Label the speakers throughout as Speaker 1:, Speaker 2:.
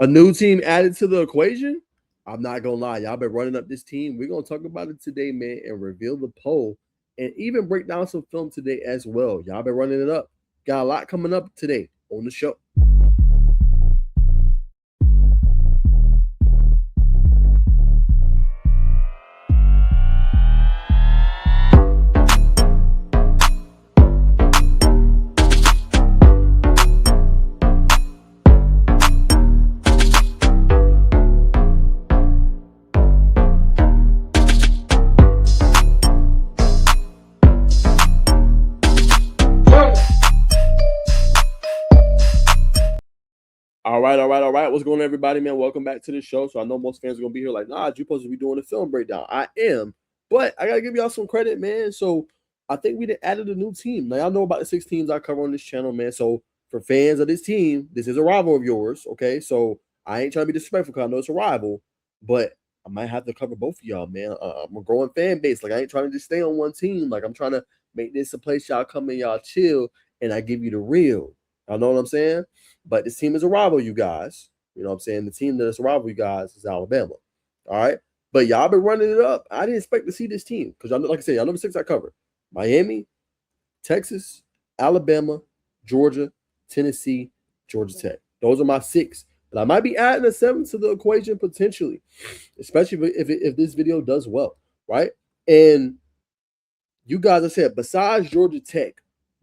Speaker 1: A new team added to the equation? I'm not gonna lie, y'all been running up this team. We're gonna talk about it today, man, and reveal the poll and even break down some film today as well. Y'all been running it up. Got a lot coming up today on the show. All right. What's going on, everybody, man? Welcome back to the show. So I know most fans are gonna be here like, nah, you supposed to be doing a film breakdown. I am, but I gotta give y'all some credit, man. So I think we did added a new team. Now y'all know about the 6 teams I cover on this channel, man. So for fans of this team, this is a rival of yours, okay? So I ain't trying to be disrespectful because I know it's a rival, but I might have to cover both of y'all, man. I'm a growing fan base. Like I ain't trying to just stay on one team. Like I'm trying to make this a place y'all come in, y'all chill, and I give you the real. Y'all know what I'm saying? But this team is a rival, you guys. You know what I'm saying? The team that's a rival, you guys, is Alabama. All right. But y'all been running it up. I didn't expect to see this team because, like I said, y'all know the 6 I cover: Miami, Texas, Alabama, Georgia, Tennessee, Georgia Tech. Those are my 6. But I might be adding a 7 to the equation potentially, especially if this video does well, right? And you guys, I said, besides Georgia Tech,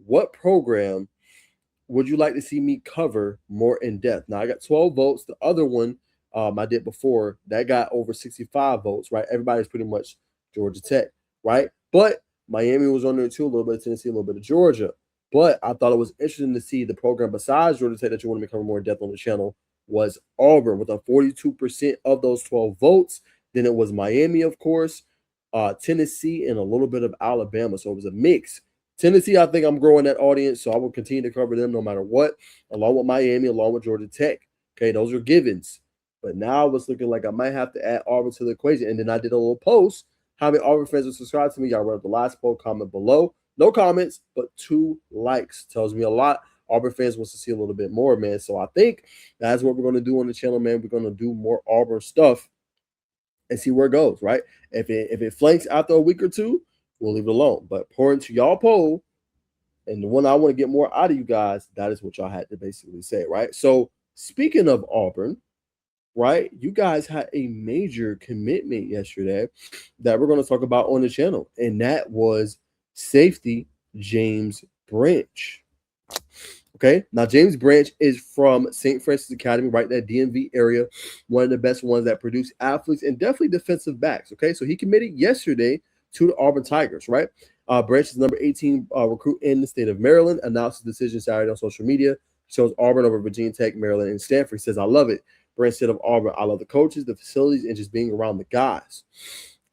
Speaker 1: what program would you like to see me cover more in depth? Now I got 12 votes. The other one I did before that got over 65 votes, right? Everybody's pretty much Georgia Tech, right? But Miami was on there too, a little bit of Tennessee, a little bit of Georgia. But I thought it was interesting to see the program besides Georgia Tech that you want to cover more in depth on the channel was Auburn with a 42% of those 12 votes. Then it was Miami, of course, Tennessee, and a little bit of Alabama. So it was a mix. Tennessee, I think I'm growing that audience, so I will continue to cover them no matter what, along with Miami, along with Georgia Tech. Okay, those are givens. But now it's looking like I might have to add Auburn to the equation. And then I did a little post. How many Auburn fans are subscribed to me? Y'all read the last poll, comment below. No comments, but 2 likes. Tells me a lot. Auburn fans wants to see a little bit more, man. So I think that's what we're going to do on the channel, man. We're going to do more Auburn stuff and see where it goes, right? If it flanks after a week or two, we'll leave it alone. But according to y'all poll, and the one I want to get more out of you guys, that is what y'all had to basically say, right? So speaking of Auburn, right, you guys had a major commitment yesterday that we're going to talk about on the channel, and that was safety James Branch. Okay, now James Branch is from St. Francis Academy, right in that DMV area, one of the best ones that produce athletes and definitely defensive backs. Okay, so he committed yesterday to the Auburn Tigers, right? Branch is number 18 recruit in the state of Maryland. Announced his decision Saturday on social media. Shows Auburn over Virginia Tech, Maryland, and Stanford. He says, "I love it." Branch said of Auburn, "I love the coaches, the facilities, and just being around the guys."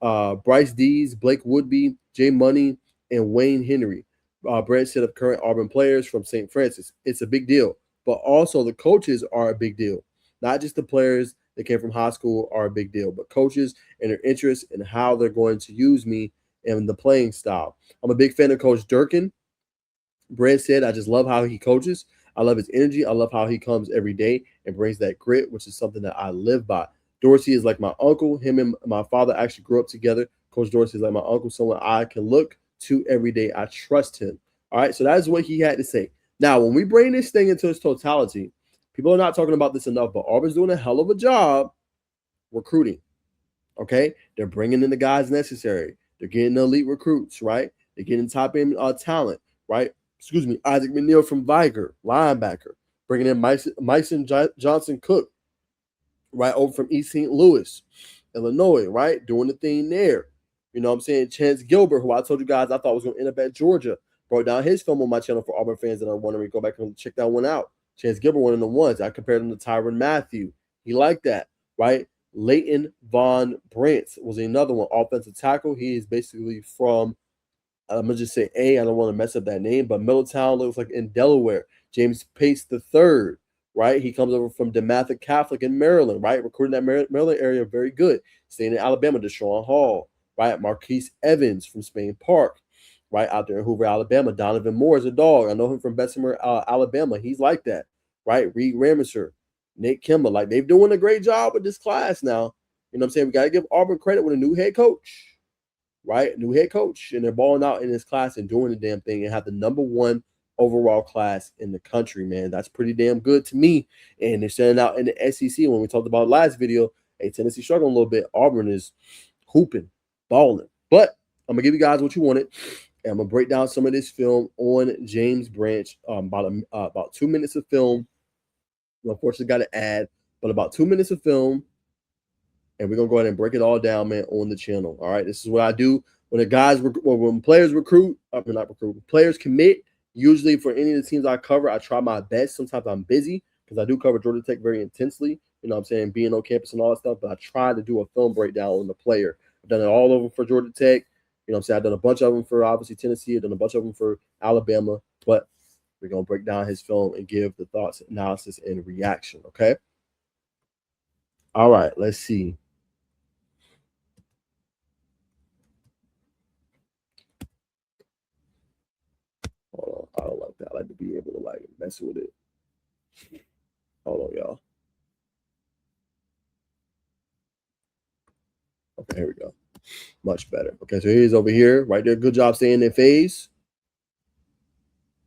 Speaker 1: Bryce Dees, Blake Woodby, Jay Money, and Wayne Henry. Branch said of current Auburn players from St. Francis, "It's a big deal, but also the coaches are a big deal. Not just the players that came from high school are a big deal, but coaches and their interest in how they're going to use me and the playing style. I'm a big fan of Coach Durkin." Branch said, "I just love how he coaches. I love his energy. I love how he comes every day and brings that grit, which is something that I live by. Dorsey is like my uncle. Him and my father actually grew up together. Coach Dorsey is like my uncle, someone I can look to every day. I trust him." All right, so that is what he had to say. Now, when we bring this thing into its totality, people are not talking about this enough, but Auburn's doing a hell of a job recruiting. Okay, they're bringing in the guys necessary. They're getting the elite recruits, right? They're getting top end talent, right? Excuse me, Isaac McNeil from Viger, linebacker, bringing in Myson Johnson Cook, right, over from East St. Louis, Illinois, right, doing the thing there. You know what I'm saying? Chance Gilbert, who I told you guys I thought was going to end up at Georgia, brought down his film on my channel for Auburn fans that are wondering. Go back and check that one out. Chance Gilbert, one of the ones. I compared him to Tyrann Mathieu. He liked that, right? Leighton Von Brantz was another one, offensive tackle. He is basically from, I'm going to just say I don't want to mess up that name, but Middletown, looks like in Delaware. James Pace III, right? He comes over from DeMatha Catholic in Maryland, right? Recruiting that Maryland area, very good. Staying in Alabama, Deshaun Hall, right? Marquise Evans from Spain Park, right? Out there in Hoover, Alabama. Donovan Moore is a dog. I know him from Bessemer, Alabama. He's like that, right? Reed Rameser, Nick Kimball. Like, they're doing a great job with this class now. You know what I'm saying? We got to give Auburn credit with a new head coach, right? New head coach. And they're balling out in this class and doing the damn thing and have the #1 overall class in the country, man. That's pretty damn good to me. And they're standing out in the SEC. When we talked about last video, hey, Tennessee struggling a little bit. Auburn is hooping, balling. But I'm going to give you guys what you wanted. And I'm going to break down some of this film on James Branch. About 2 minutes of film. Of course, got to add, but about 2 minutes of film. And we're going to go ahead and break it all down, man, on the channel. All right, this is what I do. When players recruit, not recruit, players commit, usually for any of the teams I cover, I try my best. Sometimes I'm busy because I do cover Georgia Tech very intensely, you know what I'm saying, being on campus and all that stuff, but I try to do a film breakdown on the player. I've done it all over for Georgia Tech. You know what I'm saying? I've done a bunch of them for, obviously, Tennessee. I've done a bunch of them for Alabama, but we're going to break down his film and give the thoughts, analysis, and reaction, okay? All right, let's see. Hold on, I don't like that. I like to be able to like mess with it. Hold on, y'all. Okay, here we go. Much better. Okay, so he's over here, right there. Good job staying in phase.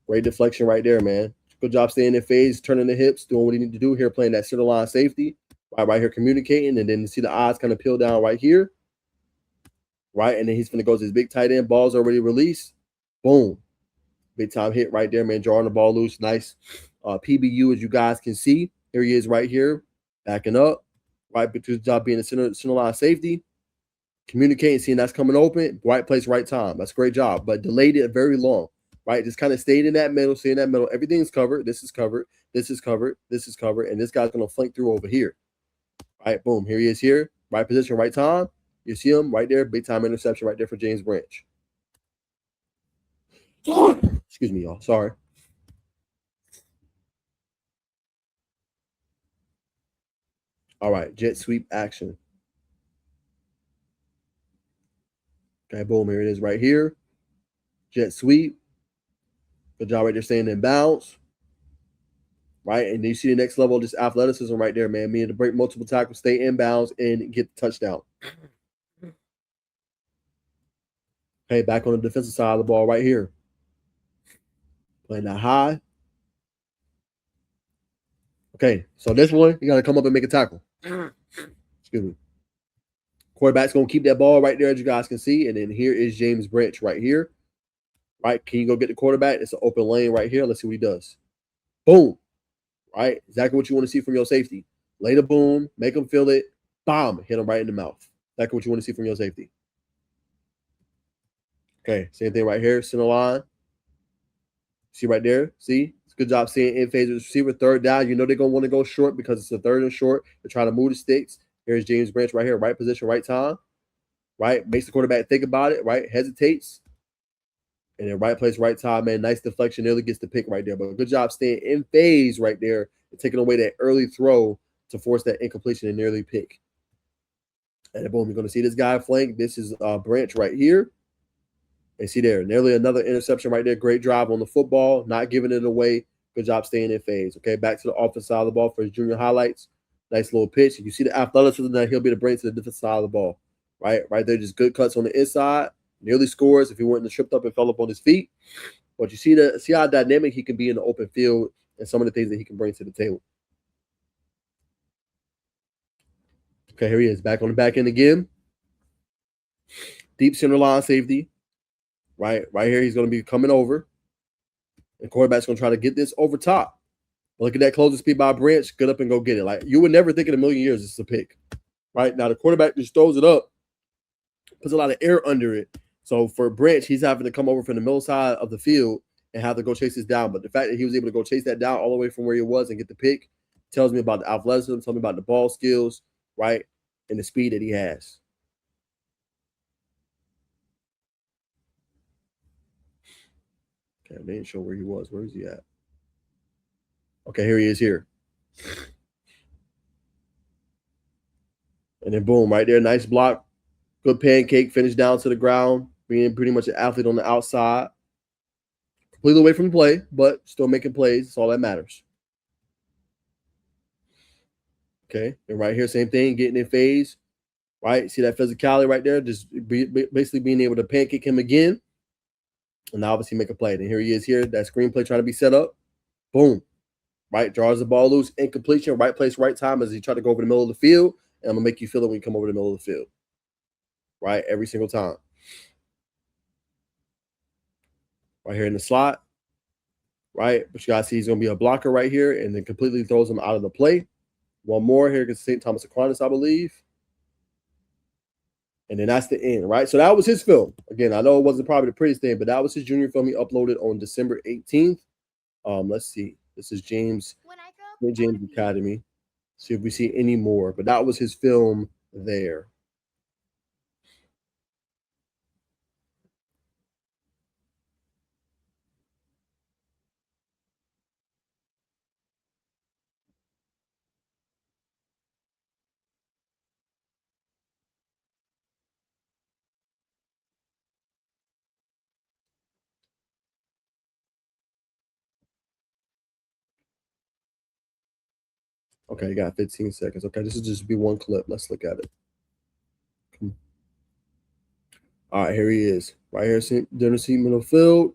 Speaker 1: Great deflection right there, man. Good job staying in phase, turning the hips, doing what he need to do here, playing that center line safety. Right here, communicating, and then you see the eyes kind of peel down right here. Right, and then he's going to go to his big tight end. Ball's already released. Boom. Big time hit right there, man. Drawing the ball loose. Nice PBU, as you guys can see. Here he is right here, backing up. Right, but his job being a center line safety. Communicating, seeing that's coming open. Right place, right time. That's a great job, but delayed it very long. Right, just kind of stayed in that middle, stay in that middle. Everything's covered. This is covered. This is covered. This is covered. And this guy's going to flank through over here. Right, boom. Here he is here. Right position, right time. You see him right there. Big time interception right there for James Branch. Excuse me, y'all. Sorry. All right, jet sweep action. Okay, boom. Here it is right here. Jet sweep. Good job right there staying in bounds. Right, and you see the next level of this athleticism right there, man. Meaning to break multiple tackles, stay in bounds, and get the touchdown. Okay, back on the defensive side of the ball right here. Playing that high. Okay, so this one, you got to come up and make a tackle. Excuse me. Quarterback's going to keep that ball right there, as you guys can see. And then here is James Branch right here. Right, can you go get the quarterback? It's an open lane right here. Let's see what he does. Boom. Right, exactly what you want to see from your safety. Lay the boom, make him feel it. Bomb, hit him right in the mouth. Exactly what you want to see from your safety. Okay, same thing right here, center line. See right there? See? It's a good job staying in phase with the receiver. Third down. You know they're going to want to go short because it's a third and short. They're trying to move the sticks. Here's James Branch right here. Right position, right time. Right? Makes the quarterback think about it. Right? Hesitates. And then right place, right time, man. Nice deflection. Nearly gets the pick right there. But good job staying in phase right there and taking away that early throw to force that incompletion and nearly pick. And then boom, you're going to see this guy flank. This is Branch right here. And see there, nearly another interception right there. Great drive on the football, not giving it away. Good job staying in phase. Okay, back to the offensive side of the ball for his junior highlights. Nice little pitch. You see the athleticism that he'll be able to bring to the defensive side of the ball. Right there, just good cuts on the inside. Nearly scores if he went and tripped up and fell up on his feet. But you see how dynamic he can be in the open field and some of the things that he can bring to the table. Okay, here he is, back on the back end again. Deep center line safety. Right here, he's going to be coming over. And quarterback's going to try to get this over top. But look at that closing speed by Branch. Get up and go get it. Like, you would never think in a million years this is a pick. Right now, the quarterback just throws it up, puts a lot of air under it. So for Branch, he's having to come over from the middle side of the field and have to go chase this down. But the fact that he was able to go chase that down all the way from where he was and get the pick tells me about the athleticism, tells me about the ball skills, right, and the speed that he has. Okay, they didn't show where he was. Where is he at? Okay, here he is here. And then boom, right there, nice block. Good pancake, finish down to the ground, being pretty much an athlete on the outside. Completely away from the play, but still making plays. That's all that matters. Okay. And right here, same thing, getting in phase. Right. See that physicality right there? Just basically being able to pancake him again. And obviously make a play. And here he is here. That screenplay trying to be set up. Boom. Right. Draws the ball loose. Incompletion. Right place, right time as he tried to go over the middle of the field. And I'm going to make you feel it when you come over the middle of the field. Right. Every single time. Right here in the slot. Right. But you guys see he's going to be a blocker right here. And then completely throws him out of the play. One more here against St. Thomas Aquinas, I believe. And then that's the end, right? So that was his film. Again, I know it wasn't probably the prettiest thing, but that was his junior film he uploaded on December 18th. Let's see. This is James Academy. See if we see any more. But that was his film there. Okay, you got 15 seconds. Okay, this will just be one clip. Let's look at it. All right, here he is. Right here, dinner seat middle field.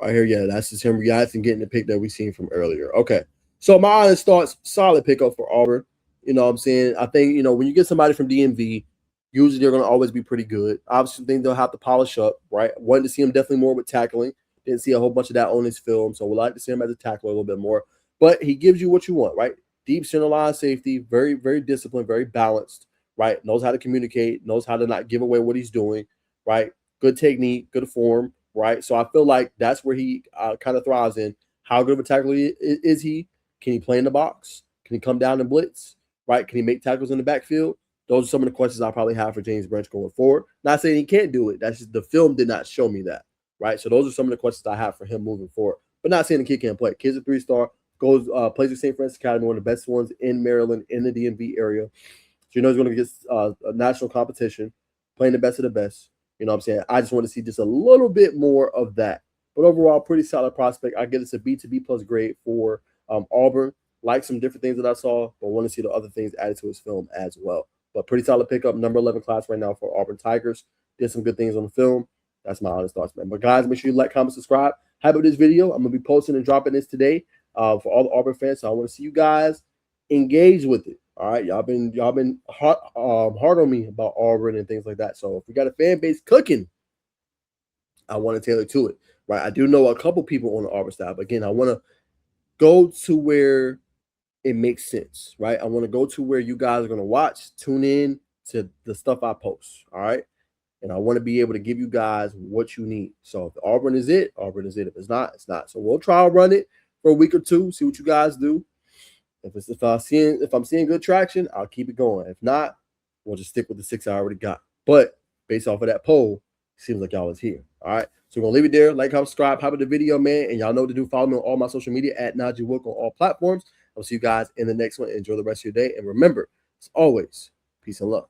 Speaker 1: Right here, yeah, that's just him reacting, getting the pick that we seen from earlier. Okay, so my honest thoughts, solid pickup for Auburn. You know what I'm saying? I think, when you get somebody from DMV, usually they're going to always be pretty good. Obviously, think they'll have to polish up, right? Wanted to see him definitely more with tackling. Didn't see a whole bunch of that on his film, so we'd like to see him as a tackler a little bit more. But he gives you what you want, right? Deep center line safety, very, very disciplined, very balanced, right? Knows how to communicate, knows how to not give away what he's doing, right? Good technique, good form, right? So I feel like that's where he kind of thrives in. How good of a tackler is he? Can he play in the box? Can he come down and blitz? Right? Can he make tackles in the backfield? Those are some of the questions I probably have for James Branch going forward. Not saying he can't do it. That's just the film did not show me that. Right? So those are some of the questions I have for him moving forward. But not saying the kid can't play. Kid's a 3-star, goes plays at St. Francis Academy, one of the best ones in Maryland, in the DMV area. So he's going to get a national competition, playing the best of the best. You know what I'm saying? I just want to see just a little bit more of that. But overall, pretty solid prospect. I get it's a B to B plus grade for Auburn. Like some different things that I saw, but want to see the other things added to his film as well. But pretty solid pickup, number 11 class right now for Auburn Tigers. Did some good things on the film. That's my honest thoughts, man. But guys, make sure you like, comment, subscribe. Happy with this video. I'm gonna be posting and dropping this today for all the Auburn fans. So I want to see you guys engage with it. All right, y'all been hard on me about Auburn and things like that. So if we got a fan base cooking, I want to tailor to it. Right, I do know a couple people on the Auburn side, but again, I want to go to where it makes sense, right? I want to go to where you guys are going to watch, tune in to the stuff I post, all right? And I want to be able to give you guys what you need. So if Auburn is it, Auburn is it. If it's not, it's not. So we'll try to run it for a week or two, see what you guys do. If I'm seeing good traction, I'll keep it going. If not, we'll just stick with the 6 I already got. But based off of that poll, it seems like y'all was here. All right. So we're gonna leave it there. Like, comment, subscribe, hype the video, man. And y'all know what to do. Follow me on all my social media at Najee Wook on all platforms. I'll see you guys in the next one. Enjoy the rest of your day. And remember, as always, peace and love.